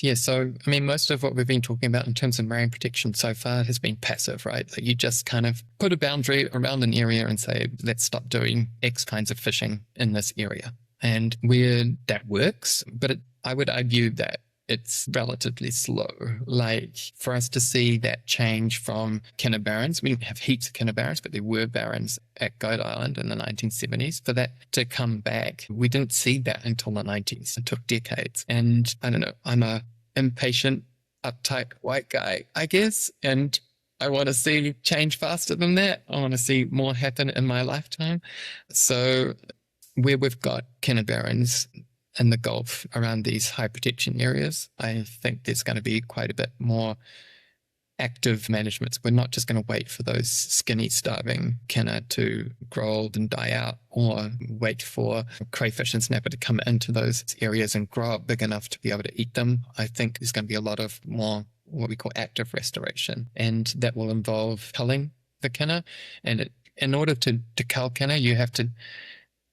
Yeah, so I mean, most of what we've been talking about in terms of marine protection so far has been passive, right? Like you just kind of put a boundary around an area and say, let's stop doing X kinds of fishing in this area. And where that works, but I would argue that it's relatively slow. Like for us to see that change from Kinner Barrens, we didn't have heaps of Kinner Barrens, but there were barrens at Goat Island in the 1970s. For that to come back, we didn't see that until the 90s. It took decades. And I don't know, I'm a impatient, uptight white guy, I guess. And I want to see change faster than that. I want to see more happen in my lifetime. So where we've got Kinner Barrens in the Gulf around these high protection areas, I think there's going to be quite a bit more active management. We're not just going to wait for those skinny, starving kinner to grow old and die out, or wait for crayfish and snapper to come into those areas and grow up big enough to be able to eat them. I think there's going to be a lot of more what we call active restoration, and that will involve culling the kinner. And in order to cull kinner, you have to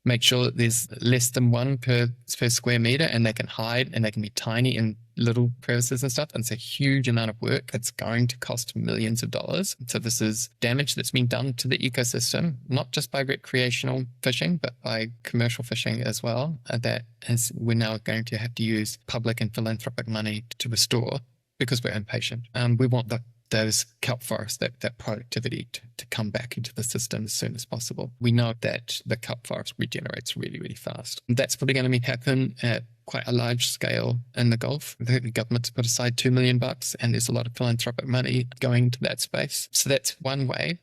make sure that there's less than one per square meter, and they can hide and they can be tiny in little crevices and stuff. And it's a huge amount of work. It's going to cost millions of dollars. So this is damage that's been done to the ecosystem, not just by recreational fishing, but by commercial fishing as well. We're now going to have to use public and philanthropic money to restore, because we're impatient. We want those kelp forests, that productivity to come back into the system as soon as possible. We know that the kelp forest regenerates really, really fast. That's probably going to happen at quite a large scale in the Gulf. The government's put aside $2 million, and there's a lot of philanthropic money going to that space. So that's one way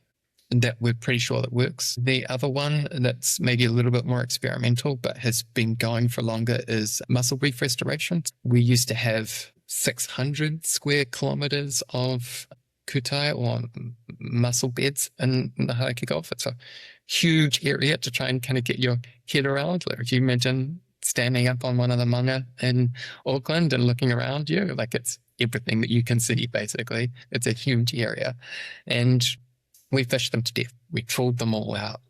that we're pretty sure that works. The other one that's maybe a little bit more experimental, but has been going for longer, is mussel reef restoration. We used to have 600 square kilometers of kutai or mussel beds in the Hauraki Gulf. It's a huge area to try and kind of get your head around. Like if you imagine standing up on one of the manga in Auckland and looking around you, like it's everything that you can see, basically. It's a huge area. And we fished them to death. We trawled them all out.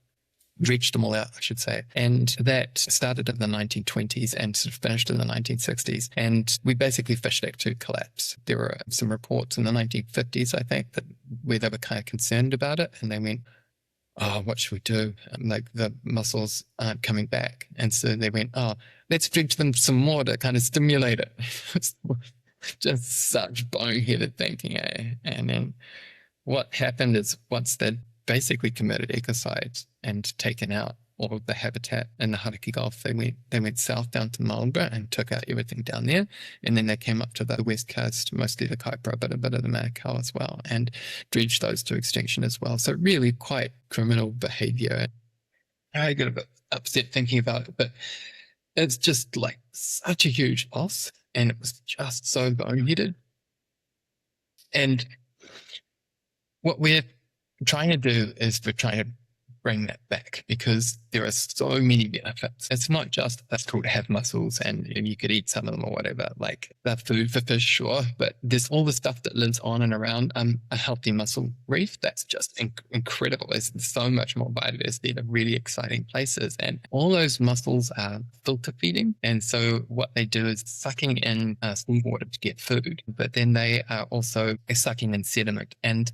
Reached them all out, I should say. And that started in the 1920s and sort of finished in the 1960s. And we basically fished it to collapse. There were some reports in the 1950s, I think, where they were kind of concerned about it. And they went, oh, what should we do? Like the mussels aren't coming back. And so they went, oh, let's drench them some more to kind of stimulate it. Just such boneheaded thinking, eh? And then what happened is, once they'd basically committed ecocide and taken out all of the habitat in the Hauraki Gulf, they went south down to Marlborough and took out everything down there. And then they came up to the west coast, mostly the Kaipara, but a bit of the Manukau as well, and dredged those to extinction as well. So really quite criminal behavior. I get a bit upset thinking about it, but it's just like such a huge loss, and it was just so boneheaded. And what we're trying to do is we're trying to bring that back, because there are so many benefits. It's not just that's cool to have mussels and you could eat some of them or whatever, like they're food for fish, sure, but there's all the stuff that lives on and around a healthy mussel reef that's just incredible. There's so much more biodiversity. They're really exciting places, and all those mussels are filter feeding, and so what they do is sucking in seawater to get food, but then they are also sucking in sediment. And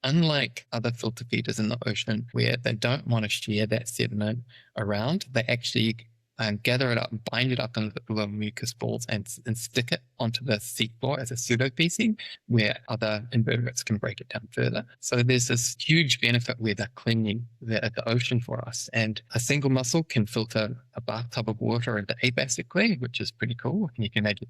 unlike other filter feeders in the ocean, where they don't want to share that sediment around, they actually gather it up, bind it up in little mucus balls, and stick it onto the seafloor as a pseudo-feces, where other invertebrates can break it down further. So there's this huge benefit where they're cleaning the ocean for us. And a single mussel can filter a bathtub of water a day, basically, which is pretty cool. And you can imagine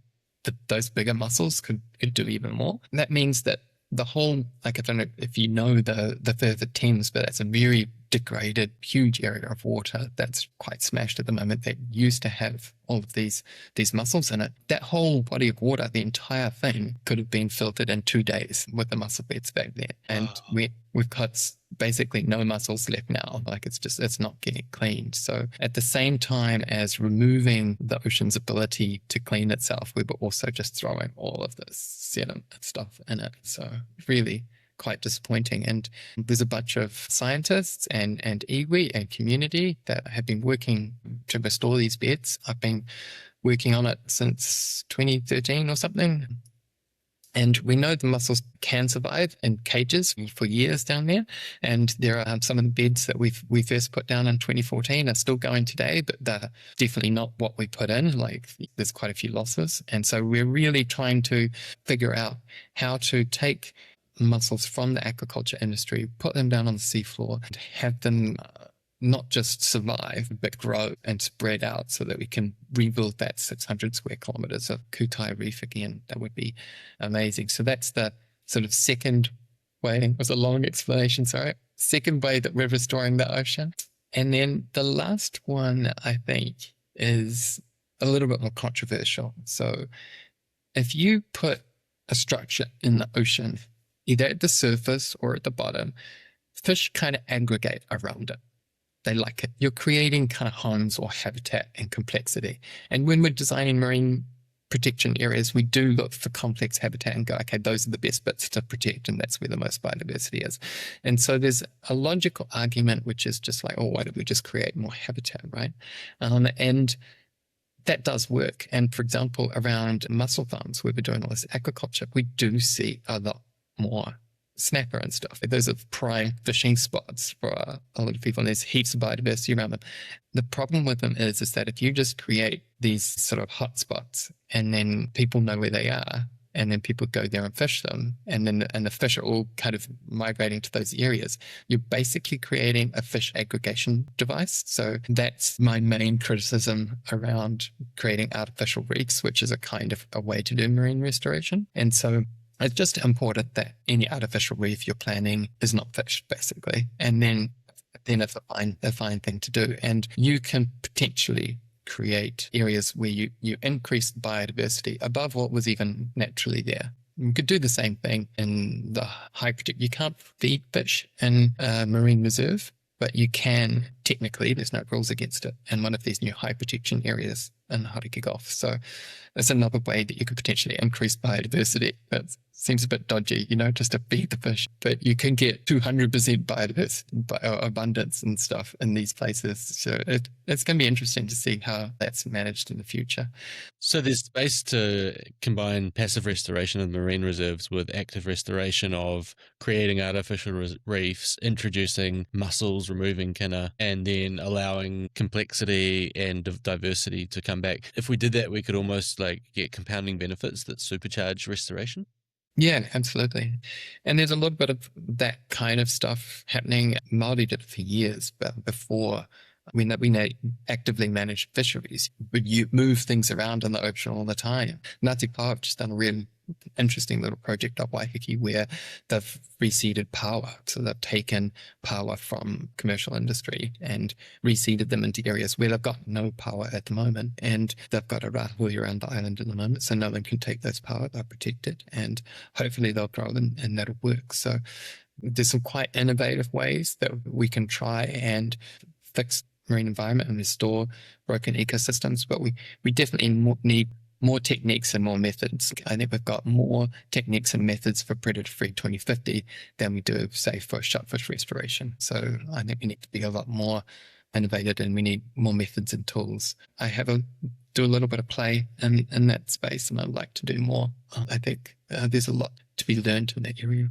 those bigger mussels could do even more. And that means that the whole, like, I don't know if you know the further Thames, but it's a very degraded, huge area of water that's quite smashed at the moment, that used to have all of these mussels in it. That whole body of water, the entire thing, could have been filtered in 2 days with the mussel beds back there. And we've got basically no mussels left now. Like, it's not getting cleaned. So at the same time as removing the ocean's ability to clean itself, we were also just throwing all of this sediment and stuff in it. So really quite disappointing. And there's a bunch of scientists and iwi and community that have been working to restore these beds. I've been working on it since 2013 or something. And we know the mussels can survive in cages for years down there. And there are some of the beds that we first put down in 2014 are still going today, but they're definitely not what we put in. Like there's quite a few losses. And so we're really trying to figure out how to take mussels from the aquaculture industry, put them down on the seafloor, and have them not just survive, but grow and spread out so that we can rebuild that 600 square kilometers of Kutai Reef again. That would be amazing. So that's the sort of second way. It was a long explanation, sorry. Second way that we're restoring the ocean. And then the last one, I think, is a little bit more controversial. So if you put a structure in the ocean, either at the surface or at the bottom, fish kind of aggregate around it. They like it. You're creating kind of homes or habitat and complexity. And when we're designing marine protection areas, we do look for complex habitat and go, okay, those are the best bits to protect, and that's where the most biodiversity is. And so there's a logical argument, which is just like, oh, why don't we just create more habitat, right? And that does work. And for example, around mussel farms, where we're doing all this aquaculture, we do see a lot more snapper and stuff. Those are prime fishing spots for a lot of people, and there's heaps of biodiversity around them. The problem with them is that if you just create these sort of hot spots and then people know where they are, and then people go there and fish them, and the fish are all kind of migrating to those areas, you're basically creating a fish aggregation device. So that's my main criticism around creating artificial reefs, which is a kind of a way to do marine restoration. And so it's just important that any artificial reef you're planning is not fished, basically. And then it's a fine thing to do. And you can potentially create areas where you increase biodiversity above what was even naturally there. You could do the same thing in the high protect. You can't feed fish in a marine reserve, but you can technically, there's no rules against it, in one of these new high protection areas in Hauraki Gulf. So that's another way that you could potentially increase biodiversity. That seems a bit dodgy, just to feed the fish, but you can get 200% biodiversity abundance and stuff in these places. So it's going to be interesting to see how that's managed in the future. So there's space to combine passive restoration of marine reserves with active restoration of creating artificial reefs, introducing mussels, removing kinna, and then allowing complexity and diversity to come back. If we did that, we could almost get compounding benefits that supercharge restoration. Yeah, absolutely. And there's a little bit of that kind of stuff happening. Māori did it for years, but before we actively manage fisheries, but you move things around in the ocean all the time. Ngāti Pā have just done a really interesting little project up Waiheke where they've reseeded paua. So they've taken paua from commercial industry and reseeded them into areas where they've got no paua at the moment. And they've got a rahui around the island at the moment, so no one can take those paua. They're protected, and hopefully they'll grow them and that'll work. So there's some quite innovative ways that we can try and fix marine environment and restore broken ecosystems, but we definitely need more techniques and more methods. I think we've got more techniques and methods for predator-free 2050 than we do, say, for shellfish restoration. So I think we need to be a lot more innovative, and we need more methods and tools. I do a little bit of play in that space, and I'd like to do more. I think there's a lot to be learned in that area.